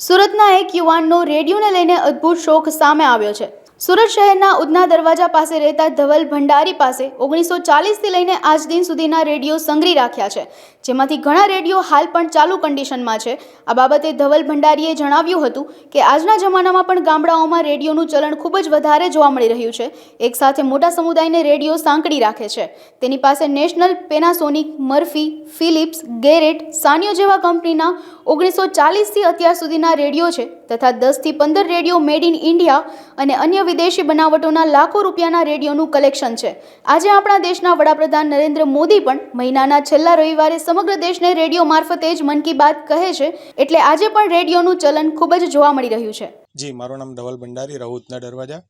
સુરતના એક યુવાનનો રેડિયોને લઈને અદ્ભુત શોખ સામે આવ્યો છે। સુરત શહેરના ઉધના દરવાજા પાસે રહેતા ધવલ ભંડારી પાસે 1940થી લઈને આજ દિન સુધીના રેડિયો સંગ્રહી રાખ્યા છે, જેમાંથી ઘણા રેડિયો હાલ પણ ચાલુ કન્ડિશનમાં છે। આ બાબતે ધવલ ભંડારીએ જણાવ્યું હતું કે આજના જમાનામાં પણ ગામડાઓમાં રેડિયોનું ચલણ ખૂબ જ વધારે જોવા મળી રહ્યું છે। એક સાથે મોટા સમુદાયને રેડિયો સાંકળી રાખે છે। તેની પાસે National, Panasonic, Murphy, Philips, Garrett, Sanyo જેવા કંપનીના 1940થી અત્યાર સુધીના રેડિયો છે તથા 10થી 15 રેડિયો મેડ ઇન ઇન્ડિયા અને અન્ય વિદેશી બનાવટોના લાખો રૂપિયાના રેડિયોનું કલેક્શન છે। આજે આપણા દેશના વડાપ્રધાન નરેન્દ્ર મોદી પણ મહિનાના છેલ્લા રવિવારે સમગ્ર દેશને રેડિયો મારફતે જ મન કી બાત કહે છે, એટલે આજે પણ રેડિયોનું ચલન ખૂબ જ જોવા મળી રહ્યું છે। જી, મારું નામ ધવલ ભંડારી, રહું ઉધના દરવાજા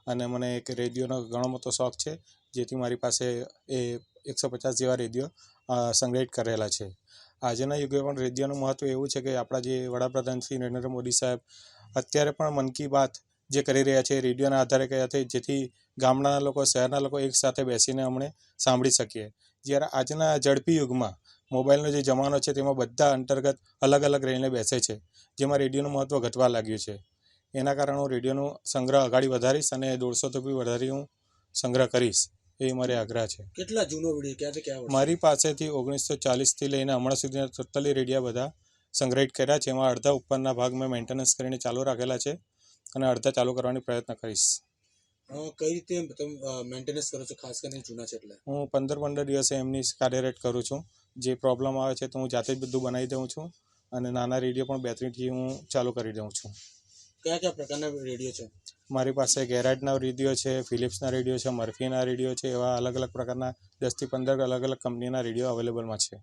અને મને એક રેડિયોનો ઘણો મોટો શોખ છે, જેથી મારી પાસે એ 150 જેવા રેડિયો સંગ્રહિત કરેલા છે। આજના યુગે પણ રેડિયોનું મહત્ત્વ એવું છે કે આપણા જે વડાપ્રધાન શ્રી નરેન્દ્ર મોદી સાહેબ અત્યારે પણ મન કી બાત જે કરી રહ્યા છે રેડિયોના આધારે કર્યા છે, જેથી ગામડાના લોકો, શહેરના લોકો એક સાથે બેસીને અમને સાંભળી શકીએ। જ્યારે આજના ઝડપી યુગમાં મોબાઈલનો જે જમાનો છે તેમાં બધા અંતર્ગત અલગ અલગ રહીને બેસે છે, જેમાં રેડિયોનું મહત્ત્વ ઘટવા લાગ્યું છે। એના કારણે હું રેડિયોનો સંગ્રહ આગળ વધારીશ અને 150 બી વધારી હું સંગ્રહ કરીશ, એ મારે આગ્રહ છે। કેટલા જૂનો વિડીયો, ક્યાંથી ક્યાં? મારી પાસેથી 1940થી લઈને હમણાં સુધીના ટોટલી રેડિયા બધા સંગ્રહિત કર્યા છે। એમાં અડધા ઉપરના ભાગ મેં મેન્ટેનન્સ કરીને ચાલુ રાખેલા છે અને અડધા ચાલુ કરવાની પ્રયત્ન કરીશ। કઈ રીતે તમે મેન્ટેનન્સ કરો છો, ખાસ કરીને જૂના છે એટલે? હું 15 દિવસે એમની કાર્યરત કરું છું। જે પ્રોબ્લેમ આવે છે તો હું જાતે જ બધું બનાવી દઉં છું અને નાના રેડિયો પણ બેટરીથી હું ચાલુ કરી દઉં છું। કયા કયા પ્રકારના રેડિયો છે? મારી પાસે ગેરેટના રેડિયો છે, ફિલિપ્સના રેડિયો છે, મર્ફીના રેડિયો છે, એવા અલગ અલગ પ્રકારના 10થી 15 અલગ અલગ કંપનીના રેડિયો અવેલેબલમાં છે।